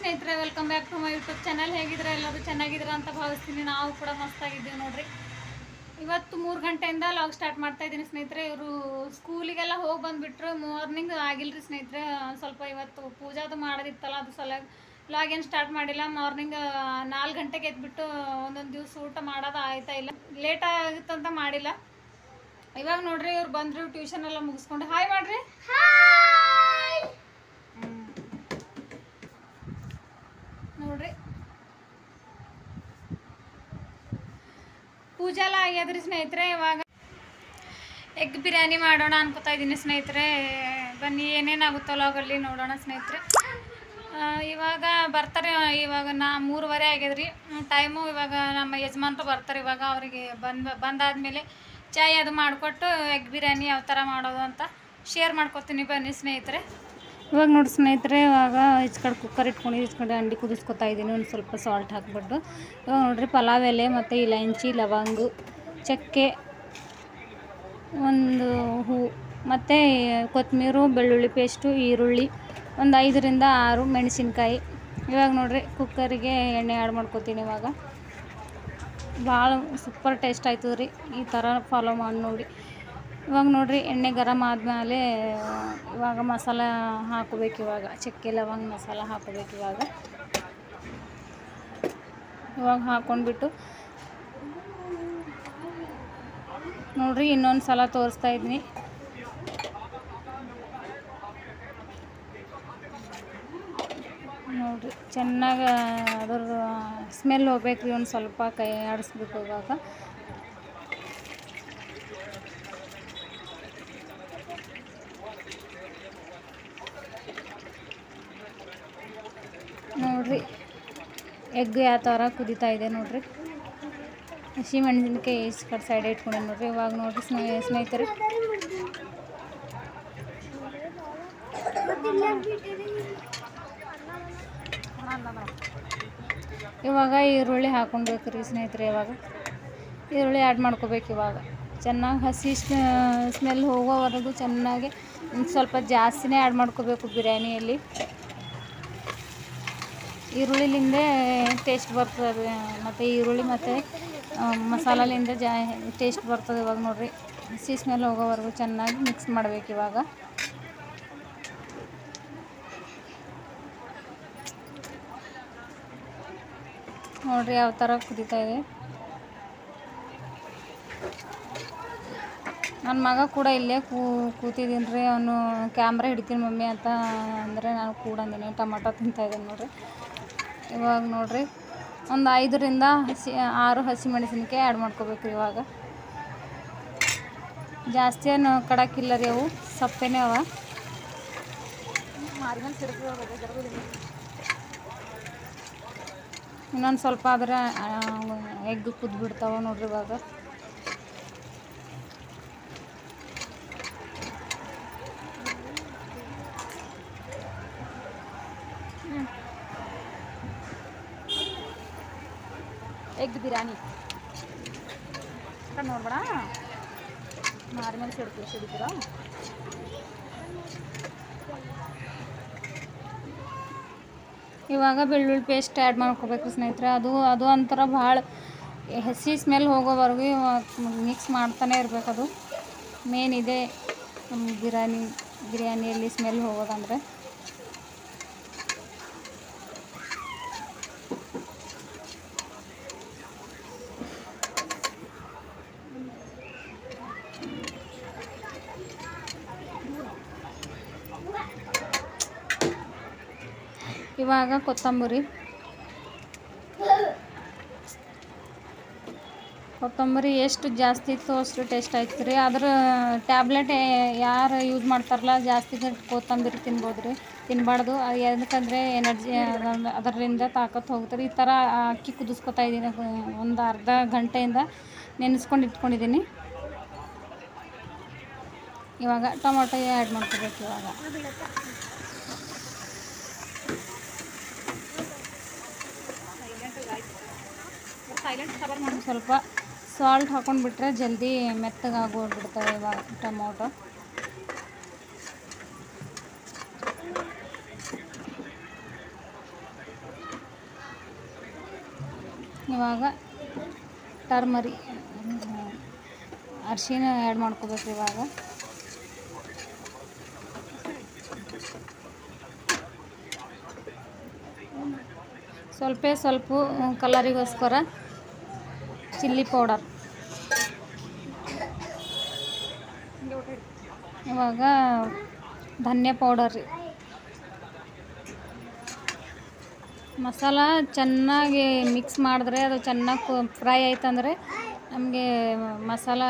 ಸ್ನೇಹಿತರೆ, welcome back to my YouTube channel. ಹೇಗಿದ್ರೆ ಎಲ್ಲರೂ ಚೆನ್ನಾಗಿದ್ದೀರ ಅಂತ ಭಾವಿಸ್ತೀನಿ. ನಾವು ಕೂಡ ಮಸ್ತಾಗಿದ್ದೀವಿ ನೋಡ್ರಿ. ಇವತ್ತು 3 ಗಂಟೆಯಿಂದ ಲಾಗ್ ಸ್ಟಾರ್ಟ್ ಮಾಡ್ತಾ ಇದ್ದೀನಿ ಸ್ನೇಹಿತರೆ. ಇವರು ಸ್ಕೂಲಿಗೆಲ್ಲ ಹೋಗಿ ಬಂದುಬಿಟ್ರು. ಮಾರ್ನಿಂಗ್ ಆಗಿಲ್ಲರಿ ಸ್ನೇಹಿತರೆ. ಸ್ವಲ್ಪ ಇವತ್ತು ಪೂಜಾದು ಮಾಡೋದಿತ್ತಲ್ಲ, ಅದು ಸಲುವಾಗಿ ಲಾಗ್ ಏನು ಸ್ಟಾರ್ಟ್ ಮಾಡಿಲ್ಲ. ಮಾರ್ನಿಂಗ್ 4 ಗಂಟೆಗೆ ಎದ್ಬಿಟ್ಟು ಒಂದೊಂದು ದಿವಸ ಊಟ ಮಾಡೋದು ಆಯ್ತಾ ಇಲ್ಲ, ಲೇಟ್ ಆಗುತ್ತಂತ ಮಾಡಿಲ್ಲ. ಇವಾಗ ನೋಡ್ರಿ ಇವ್ರು ಬಂದರು, ಟ್ಯೂಷನ್ ಎಲ್ಲ ಮುಗಿಸ್ಕೊಂಡು. ಹಾಯ್ ಮಾಡ್ರಿ. ನೋಡ್ರಿ ಪೂಜೆ ಎಲ್ಲ ಆಗ್ಯದ್ರಿ ಸ್ನೇಹಿತರೆ. ಇವಾಗ ಎಗ್ ಬಿರಿಯಾನಿ ಮಾಡೋಣ ಅನ್ಕೋತಾ ಇದ್ದೀನಿ ಸ್ನೇಹಿತರೆ. ಬನ್ನಿ ಏನೇನಾಗುತ್ತೋ ಲಾಗಲ್ಲಿ ನೋಡೋಣ ಸ್ನೇಹಿತರೆ. ಇವಾಗ ಬರ್ತಾರೆ. ಇವಾಗ 3:15 ಆಗ್ಯದ್ರಿ ಟೈಮು. ಇವಾಗ ನಮ್ಮ ಯಜಮಾನ್ರು ಬರ್ತಾರೆ. ಇವಾಗ ಅವರಿಗೆ ಬಂದಾದಮೇಲೆ ಚಾಯ್ ಅದು ಮಾಡಿಕೊಟ್ಟು ಎಗ್ ಬಿರಿಯಾನಿ ಯಾವ ಥರ ಮಾಡೋದು ಅಂತ ಶೇರ್ ಮಾಡ್ಕೊತೀನಿ. ಬನ್ನಿ ಸ್ನೇಹಿತರೆ. ಇವಾಗ ನೋಡಿ ಸ್ನೇಹಿತರೆ, ಇವಾಗ ಕಡೆ ಕುಕ್ಕರ್ ಇಟ್ಕೊಂಡು ಕಡೆ ಅಂಡಿ ಕುದಿಸ್ಕೊತಾ ಇದ್ದೀನಿ. ಒಂದು ಸ್ವಲ್ಪ ಸಾಲ್ಟ್ ಹಾಕ್ಬಿಟ್ಟು. ಇವಾಗ ನೋಡಿರಿ ಪಲಾವ್ ಎಲೆ ಮತ್ತು ಇಲೈಚಿ, ಲವಂಗ, ಚಕ್ಕೆ, ಒಂದು ಹೂ ಮತ್ತು ಕೊತ್ತಂಬರಿ, ಬೆಳ್ಳುಳ್ಳಿ ಪೇಸ್ಟು, ಈರುಳ್ಳಿ, ಒಂದು 5ರಿಂದ 6 ಮೆಣಸಿನ್ಕಾಯಿ. ಇವಾಗ ನೋಡಿರಿ ಕುಕ್ಕರಿಗೆ ಎಣ್ಣೆ ಆ್ಯಡ್ ಮಾಡ್ಕೊತೀನಿ. ಇವಾಗ ಭಾಳ ಸೂಪರ್ ಟೇಸ್ಟ್ ಆಯ್ತದೆ ರೀ. ಈ ಥರ ಫಾಲೋ ಮಾಡಿ ನೋಡಿ. ಇವಾಗ ನೋಡಿರಿ ಎಣ್ಣೆ ಗರಮ್ ಆದಮೇಲೆ ಇವಾಗ ಮಸಾಲ ಹಾಕೋಬೇಕು. ಇವಾಗ ಚಕ್ಕೆ ಲವಂಗ ಮಸಾಲ ಹಾಕೋಬೇಕು. ಇವಾಗ ಹಾಕ್ಕೊಂಡ್ಬಿಟ್ಟು ನೋಡಿರಿ ಇನ್ನೊಂದು ಸಲ ತೋರಿಸ್ತಾ ಇದ್ದೀನಿ. ನೋಡಿರಿ ಚೆನ್ನಾಗಿ ಅದ್ರ ಸ್ಮೆಲ್ ಹೋಗ್ಬೇಕು ರೀ. ಒಂದು ಸ್ವಲ್ಪ ಕೈ ಆಡಿಸ್ಬೇಕು. ಇವಾಗ ನೋಡಿರಿ ಎಗ್ ಯಾವ ಥರ ಕುದೀತಾ ಇದೆ ನೋಡಿರಿ. ಹಸಿ ಮೆಣಸಿನ್ಕಾಯಿ ಕಡೆ ಸೈಡ್ ಇಟ್ಕೊಂಡೆ ನೋಡಿರಿ. ಇವಾಗ ನೋಡಿರಿ ಸ್ನೇಹಿತರೆ, ಇವಾಗ ಈರುಳ್ಳಿ ಹಾಕ್ಕೊಬೇಕು ರೀ ಸ್ನೇಹಿತರೆ. ಇವಾಗ ಈರುಳ್ಳಿ ಆ್ಯಡ್ ಮಾಡ್ಕೋಬೇಕು. ಇವಾಗ ಚೆನ್ನಾಗಿ ಹಸಿ ಸ್ಮೆಲ್ ಹೋಗೋವರೆಗೂ ಚೆನ್ನಾಗಿ ಸ್ವಲ್ಪ ಜಾಸ್ತಿನೇ ಆ್ಯಡ್ ಮಾಡ್ಕೋಬೇಕು ಬಿರಿಯಾನಿಯಲ್ಲಿ. ಈರುಳ್ಳಿಲಿಂದ ಟೇಸ್ಟ್ ಬರ್ತದೆ, ಮತ್ತು ಈರುಳ್ಳಿ ಮತ್ತು ಮಸಾಲಲಿಂದ ಟೇಸ್ಟ್ ಬರ್ತದೆ. ಇವಾಗ ನೋಡಿರಿ ಹಸಿ ಸ್ಮೆಲ್ ಹೋಗೋವರೆಗೂ ಚೆನ್ನಾಗಿ ಮಿಕ್ಸ್ ಮಾಡಬೇಕು. ಇವಾಗ ನೋಡಿರಿ ಯಾವ ಥರ ಕುದೀತಾ ಇದೆ. ನನ್ನ ಮಗ ಕೂಡ ಇಲ್ಲೇ ಕೂತಿದ್ದೀನಿ ರೀ. ಅವನು ಕ್ಯಾಮ್ರಾ ಹಿಡಿತೀನಿ ಮಮ್ಮಿ ಅಂತ ಅಂದರೆ ನಾನು ಕೂಡ ಅಂದಿನಿ. ಟೊಮಾಟೊ ತಿಂತಾಯಿದ್ದೀನಿ ನೋಡಿರಿ. ಇವಾಗ ನೋಡಿರಿ ಒಂದು 5ರಿಂದ 6 ಹಸಿ ಮೆಣಸಿನ್ಕಾಯಿ ಆ್ಯಡ್ ಮಾಡ್ಕೋಬೇಕು. ಇವಾಗ ಜಾಸ್ತಿ ಏನು ಕಡಕ್ಕಿಲ್ಲ ರೀ, ಅವು ಸಪ್ಪೆನೇ ಅವ. ಇನ್ನೊಂದು ಸ್ವಲ್ಪ ಆದರೆ ಎಗ್ ಕುದ್ಬಿಡ್ತಾವೆ ನೋಡ್ರಿ. ಇವಾಗ ಎಗ್ ಬಿರಿಯಾನಿ ನೋಡ್ಬೇಡ, ಮಾರಿಮೇಲೆ ಸಿಡಿತೀರ. ಇವಾಗ ಬೆಳ್ಳುಳ್ಳಿ ಪೇಸ್ಟ್ ಆ್ಯಡ್ ಮಾಡ್ಕೋಬೇಕು ಸ್ನೇಹಿತರೆ. ಅದು ಒಂಥರ ಭಾಳ ಹಸಿ ಸ್ಮೆಲ್ ಹೋಗೋವರೆಗೂ ಮಿಕ್ಸ್ ಮಾಡ್ತಾನೆ ಇರಬೇಕು. ಅದು ಮೇನ್ ಇದೆ ಬಿರಿಯಾನಿಯಲ್ಲಿ ಸ್ಮೆಲ್ ಹೋಗೋದಂದರೆ. ಇವಾಗ ಕೊತ್ತಂಬರಿ ಎಷ್ಟು ಜಾಸ್ತಿ ಇತ್ತು ಅಷ್ಟು ಟೇಸ್ಟ್ ಆಯ್ತು ರೀ. ಅದ್ರ ಟ್ಯಾಬ್ಲೆಟ್ ಯಾರು ಯೂಸ್ ಮಾಡ್ತಾರಲ್ಲ ಜಾಸ್ತಿ ಕೊತ್ತಂಬರಿ ತಿನ್ಬಾರ್ದು. ಯಾಕಂದರೆ ಎನರ್ಜಿ ಅದರಿಂದ ತಾಕತ್ತು ಹೋಗ್ತಾರೆ. ಈ ಥರ ಅಕ್ಕಿ ಕುದಿಸ್ಕೊತಾ ಇದ್ದೀನಿ. ಒಂದು ಅರ್ಧ ಗಂಟೆಯಿಂದ ನೆನೆಸ್ಕೊಂಡು ಇಟ್ಕೊಂಡಿದ್ದೀನಿ. ಇವಾಗ ಟೊಮೊಟೊ ಆ್ಯಡ್ ಮಾಡ್ಕೋಬೇಕು. ಇವಾಗ ಸ್ವಲ್ಪ ಸಾಲ್ಟ್ ಹಾಕ್ಕೊಂಡ್ಬಿಟ್ರೆ ಜಲ್ದಿ ಮೆತ್ತಗಾಗಿ ಹೋಗ್ಬಿಡ್ತವೆ ಇವಾಗ ಟೊಮೊಟೊ. ಇವಾಗ ಟರ್ಮರಿ ಅರಿಶಿನ ಆ್ಯಡ್ ಮಾಡ್ಕೋಬೇಕು. ಇವಾಗ ಸ್ವಲ್ಪ ಕಲರಿಗೋಸ್ಕರ ಚಿಲ್ಲಿ ಪೌಡರ್. ಇವಾಗ ಧನ್ಯ ಪೌಡರ್ ರೀ. ಮಸಾಲ ಚೆನ್ನಾಗಿ ಮಿಕ್ಸ್ ಮಾಡಿದ್ರೆ ಅದು ಚೆನ್ನಾಗಿ ಫ್ರೈ ಆಯ್ತಂದರೆ ನಮಗೆ ಮಸಾಲ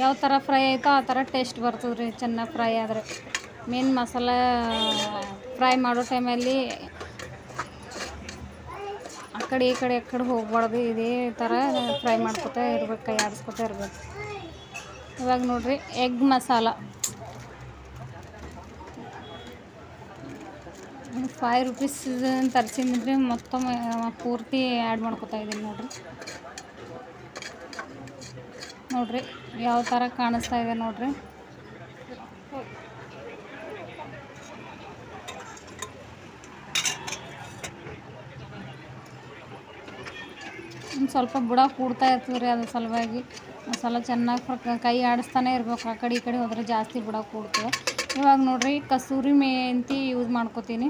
ಯಾವ ಥರ ಫ್ರೈ ಆಯಿತೋ ಆ ಥರ ಟೇಸ್ಟ್ ಬರ್ತದೆ ರೀ. ಚೆನ್ನಾಗಿ ಫ್ರೈ ಆದರೆ ಮೇನ್ ಮಸಾಲ ಫ್ರೈ ಮಾಡೋ ಟೈಮಲ್ಲಿ ಆ ಕಡೆ ಈ ಕಡೆ ಹೋಗ್ಬಾರ್ದು. ಇದೇ ಥರ ಫ್ರೈ ಮಾಡ್ಕೊತಾ ಇರ್ಬೇಕು, ಕೈ ಆಡಿಸ್ಕೊತಾ ಇರ್ಬೇಕು. ಇವಾಗ ನೋಡಿರಿ ಎಗ್ ಮಸಾಲ 5 ರೂಪೀಸ್ ತರಿಸಿದ್ರೆ ಮೊತ್ತಮ ಪೂರ್ತಿ ಆ್ಯಡ್ ಮಾಡ್ಕೊತಾ ಇದ್ದೀನಿ ನೋಡ್ರಿ ಯಾವ ಥರ ಕಾಣಿಸ್ತಾ ಇದೆ ನೋಡ್ರಿ. ಒಂದು ಸ್ವಲ್ಪ ಬುಡ ಕೂಡ್ತಾ ಇರ್ತದೆ ರೀ. ಅದ್ರ ಸಲುವಾಗಿ ಮಸಾಲ ಚೆನ್ನಾಗಿ ಕೈ ಆಡಿಸ್ತಾನೆ ಇರ್ಬೇಕು. ಆ ಕಡೆ ಈ ಕಡೆ ಹೋದರೆ ಜಾಸ್ತಿ ಬುಡ ಕೂಡ್ತದೆ. ಇವಾಗ ನೋಡ್ರಿ ಕಸೂರಿ ಮೆಂತಿ ಯೂಸ್ ಮಾಡ್ಕೋತೀನಿ,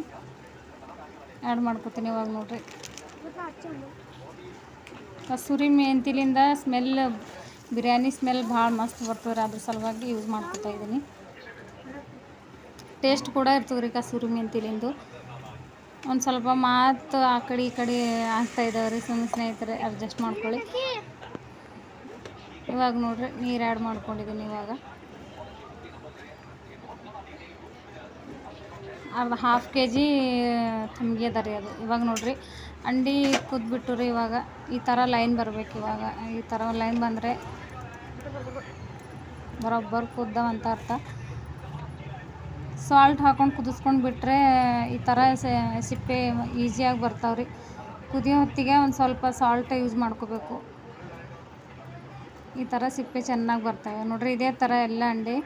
ಆ್ಯಡ್ ಮಾಡ್ಕೋತೀನಿ. ಇವಾಗ ನೋಡ್ರಿ ಕಸೂರಿ ಮೆಂತಿಲಿಂದ ಸ್ಮೆಲ್, ಬಿರಿಯಾನಿ ಸ್ಮೆಲ್ ಭಾಳ ಮಸ್ತ್ ಬರ್ತದೆ. ಅದ್ರ ಸಲುವಾಗಿ ಯೂಸ್ ಮಾಡ್ಕೋತಾ ಇದ್ದೀನಿ. ಟೇಸ್ಟ್ ಕೂಡ ಇರ್ತದೆ ರೀ ಕಸೂರಿ ಮೆಂತಿಲಿಂದು. ಒಂದು ಸ್ವಲ್ಪ ಮಾತು ಆ ಕಡೆ ಈ ಕಡೆ ಆಗ್ತಾಯಿದ್ದಾವೆ ರೀ. ಸ್ನೇಹಿತರೆ ಅಡ್ಜಸ್ಟ್ ಮಾಡ್ಕೊಳ್ಳಿ. ಇವಾಗ ನೋಡ್ರಿ ನೀರು ಆ್ಯಡ್ ಮಾಡ್ಕೊಂಡಿದ್ದೀನಿ. ಇವಾಗ ಅದು 1/2 kg ಥಮ್ಗೆ ಅದ ರೀ ಅದು. ಇವಾಗ ನೋಡ್ರಿ ಅಂಡಿ ಕುದ್ಬಿಟ್ಟು ರೀ. ಇವಾಗ ಈ ಥರ ಲೈನ್ ಬರಬೇಕು. ಇವಾಗ ಈ ಥರ ಲೈನ್ ಬಂದರೆ ಬರೋಬ್ಬರ್ ಕುದ್ದವಂತ ಅರ್ಥ. ಸಾಲ್ಟ್ ಹಾಕ್ಕೊಂಡು ಕುದಿಸ್ಕೊಂಡು ಬಿಟ್ಟರೆ ಈ ಥರ ಸಿಪ್ಪೆ ಈಸಿಯಾಗಿ ಬರ್ತಾವ್ರಿ. ಕುದಿಯೋ ಹೊತ್ತಿಗೆ ಒಂದು ಸ್ವಲ್ಪ ಸಾಲ್ಟ್ ಯೂಸ್ ಮಾಡ್ಕೋಬೇಕು. ಈ ಥರ ಸಿಪ್ಪೆ ಚೆನ್ನಾಗಿ ಬರ್ತವೆ ನೋಡ್ರಿ. ಇದೇ ಥರ ಎಲ್ಲ ಅಂಡಿ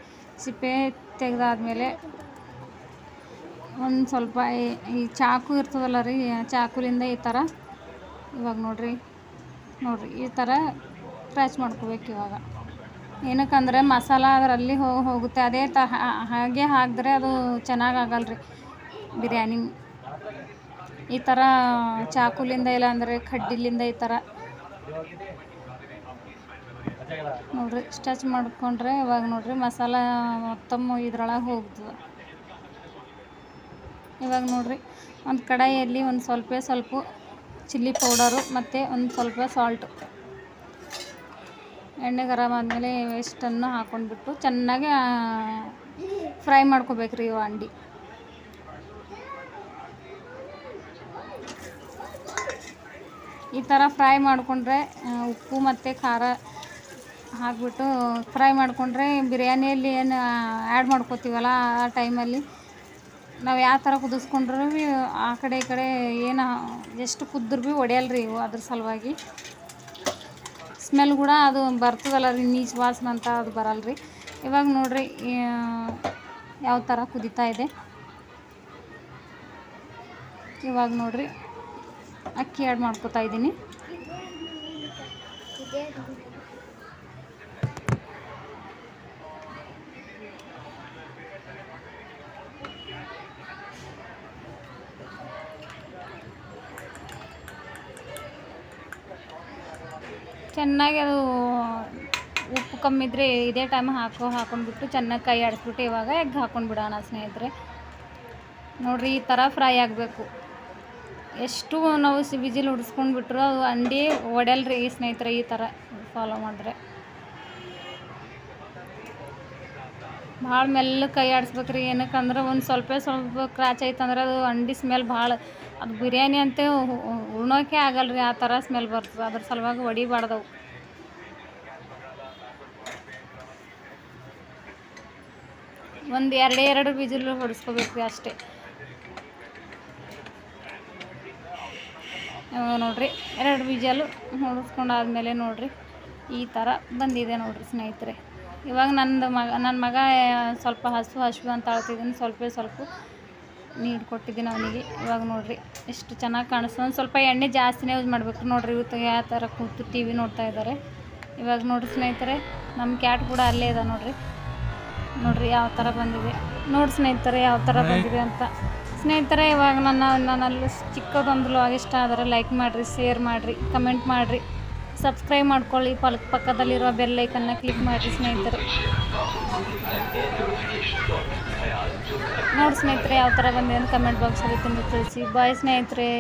ಸಿಪ್ಪೆ ತೆಗೆದಾದ್ಮೇಲೆ ಒಂದು ಸ್ವಲ್ಪ ಈ ಚಾಕು ಇರ್ತದಲ್ಲ ರೀ, ಚಾಕುಲಿಂದ ಈ ಥರ ಇವಾಗ ನೋಡ್ರಿ ಈ ಥರ ಕ್ರ್ಯಾಚ್ ಮಾಡ್ಕೋಬೇಕು. ಇವಾಗ ಏನಕ್ಕಂದರೆ ಮಸಾಲ ಅದರಲ್ಲಿ ಹೋಗುತ್ತೆ. ಅದೇ ಹಾಗೆ ಹಾಕಿದ್ರೆ ಅದು ಚೆನ್ನಾಗಾಗಲ್ಲ ರೀ ಬಿರಿಯಾನಿ. ಈ ಥರ ಚಾಕುಲಿಂದ ಇಲ್ಲ ಅಂದರೆ ಕಡ್ಡಿಲಿಂದ ಈ ಥರ ನೋಡ್ರಿ ಸ್ಟಚ್ ಮಾಡ್ಕೊಂಡ್ರೆ ಇವಾಗ ನೋಡ್ರಿ ಮಸಾಲ ಮೊತ್ತಮ್ ಇದ್ರೊಳಗೆ ಹೋಗ್ತದೆ. ಇವಾಗ ನೋಡ್ರಿ ಒಂದು ಕಡಾಯಿಯಲ್ಲಿ ಒಂದು ಸ್ವಲ್ಪ ಚಿಲ್ಲಿ ಪೌಡರು ಮತ್ತು ಒಂದು ಸ್ವಲ್ಪ ಸಾಲ್ಟು, ಎಣ್ಣೆ ಗರಂ ಆದಮೇಲೆ ಇಷ್ಟನ್ನು ಹಾಕ್ಕೊಂಡ್ಬಿಟ್ಟು ಚೆನ್ನಾಗಿ ಫ್ರೈ ಮಾಡ್ಕೋಬೇಕ್ರಿ ಇವು ಅಂಡಿ. ಈ ಥರ ಫ್ರೈ ಮಾಡಿಕೊಂಡ್ರೆ ಉಪ್ಪು ಮತ್ತು ಖಾರ ಹಾಕ್ಬಿಟ್ಟು ಫ್ರೈ ಮಾಡಿಕೊಂಡ್ರೆ ಬಿರಿಯಾನಿಯಲ್ಲಿ ಏನು ಆ್ಯಡ್ ಮಾಡ್ಕೋತೀವಲ್ಲ ಆ ಟೈಮಲ್ಲಿ ನಾವು ಯಾವ ಥರ ಕುದಿಸ್ಕೊಂಡ್ರೂ ಭೀ ಆ ಕಡೆ ಈ ಕಡೆ ಏನು ಎಷ್ಟು ಕುದ್ರು ಭೀ ಒಡೆಯಲ್ರಿ ಇವು. ಅದ್ರ ಸಲುವಾಗಿ ಸ್ಮೆಲ್ ಕೂಡ ಅದು ಬರ್ತದಲ್ಲ ರೀ, ನೀಚು ವಾಸನೆ ಅಂತ ಅದು ಬರಲ್ರಿ. ಇವಾಗ ನೋಡ್ರಿ ಯಾವ ಥರ ಕುದೀತಾ ಇದೆ. ಇವಾಗ ನೋಡ್ರಿ ಅಕ್ಕಿ ಆ್ಯಡ್ ಮಾಡ್ಕೋತಾ ಇದ್ದೀನಿ. ಚೆನ್ನಾಗಿ ಅದು ಉಪ್ಪು ಕಮ್ಮಿ ಇದ್ದರೆ ಇದೇ ಟೈಮ್ ಹಾಕೊಂಡ್ಬಿಟ್ಟು ಚೆನ್ನಾಗಿ ಕೈ ಆಡಿಸ್ಬಿಟ್ಟು ಇವಾಗ ಎಗ್ ಹಾಕ್ಕೊಂಡ್ಬಿಡೋಣ ಸ್ನೇಹಿತರೆ. ನೋಡಿರಿ ಈ ಥರ ಫ್ರೈ ಆಗಬೇಕು. ಎಷ್ಟು ನಾವು ವಿಜಿಲ್ ಉಡಿಸ್ಕೊಂಡ್ಬಿಟ್ರು ಅದು ಅಂಡಿ ಒಡೆಯಲ್ರಿ ಸ್ನೇಹಿತರೆ. ಈ ಥರ ಫಾಲೋ ಮಾಡಿದ್ರೆ ಭಾಳ ಮೆಲ್ಲ ಕೈ ಆಡಿಸ್ಬೇಕ್ರಿ. ಏನಕ್ಕಂದ್ರೆ ಒಂದು ಸ್ವಲ್ಪ ಕ್ರಾಚ್ ಐತಂದ್ರೆ ಅದು ಅಂಡಿ ಸ್ಮೆಲ್ ಭಾಳ, ಅದು ಬಿರಿಯಾನಿ ಅಂತ ಉಣ್ಣೋಕೆ ಆಗಲ್ರಿ, ಆ ಥರ ಸ್ಮೆಲ್ ಬರ್ತದೆ. ಅದ್ರ ಸಲುವಾಗಿ ಹೊಡಿಬಾರ್ದವು. ಒಂದು ಎರಡು ವಿಜಿಲ್ ಹೊಡಿಸ್ಕೋಬೇಕು ಅಷ್ಟೇ. ನೋಡಿರಿ 2 ವಿಜಲು ಹೊಡಿಸ್ಕೊಂಡಾದ್ಮೇಲೆ ನೋಡಿರಿ ಈ ಥರ ಬಂದಿದೆ ನೋಡಿರಿ ಸ್ನೇಹಿತರೆ. ಇವಾಗ ನನ್ನ ಮಗ ಸ್ವಲ್ಪ ಹಸು ಅಂತ ಅಳ್ತಿದ್ದೀನಿ. ಸ್ವಲ್ಪ ನೀರು ಕೊಟ್ಟಿದ್ದೀನಿ ಅವನಿಗೆ. ಇವಾಗ ನೋಡಿರಿ ಎಷ್ಟು ಚೆನ್ನಾಗಿ ಕಾಣಿಸ್ತದೆ. ಒಂದು ಸ್ವಲ್ಪ ಎಣ್ಣೆ ಜಾಸ್ತಿನೇ ಯೂಸ್ ಮಾಡಬೇಕು ನೋಡಿರಿ. ಇವತ್ತು ಯಾವ ಥರ ಕೂತು ಟಿ ವಿ ನೋಡ್ತಾ ಇದ್ದಾರೆ. ಇವಾಗ ನೋಡಿರಿ ಸ್ನೇಹಿತರೆ, ನಮ್ಮ ಕ್ಯಾಟ್ ಕೂಡ ಅಲ್ಲೇ ಇದೆ ನೋಡಿರಿ. ನೋಡಿರಿ ಯಾವ ಥರ ಬಂದಿದೆ ನೋಡಿ ಸ್ನೇಹಿತರೆ, ಯಾವ ಥರ ಬಂದಿದೆ ಅಂತ. ಸ್ನೇಹಿತರೆ, ಇವಾಗ ನನ್ನಲ್ಲಿ ಚಿಕ್ಕದೊಂದು ವ್ಲಾಗ್ ಇಷ್ಟ ಆದರೆ ಲೈಕ್ ಮಾಡಿರಿ, ಶೇರ್ ಮಾಡಿರಿ, ಕಮೆಂಟ್ ಮಾಡಿರಿ, ಸಬ್ಸ್ಕ್ರೈಬ್ ಮಾಡ್ಕೊಳ್ಳಿ. ಪಕ್ಕದಲ್ಲಿರುವ ಬೆಲ್ ಐಕನ್ನ ಕ್ಲಿಕ್ ಮಾಡಿರಿ ಸ್ನೇಹಿತರೆ. ನೋಡಿ ಸ್ನೇಹಿತರೆ, ಯಾವ ಥರ ಬಂದಿದೆ ಅಂತ ಕಮೆಂಟ್ ಬಾಕ್ಸಲ್ಲಿ ತಿಳಿಸಿ. ಬಾಯ್ ಸ್ನೇಹಿತರೆ.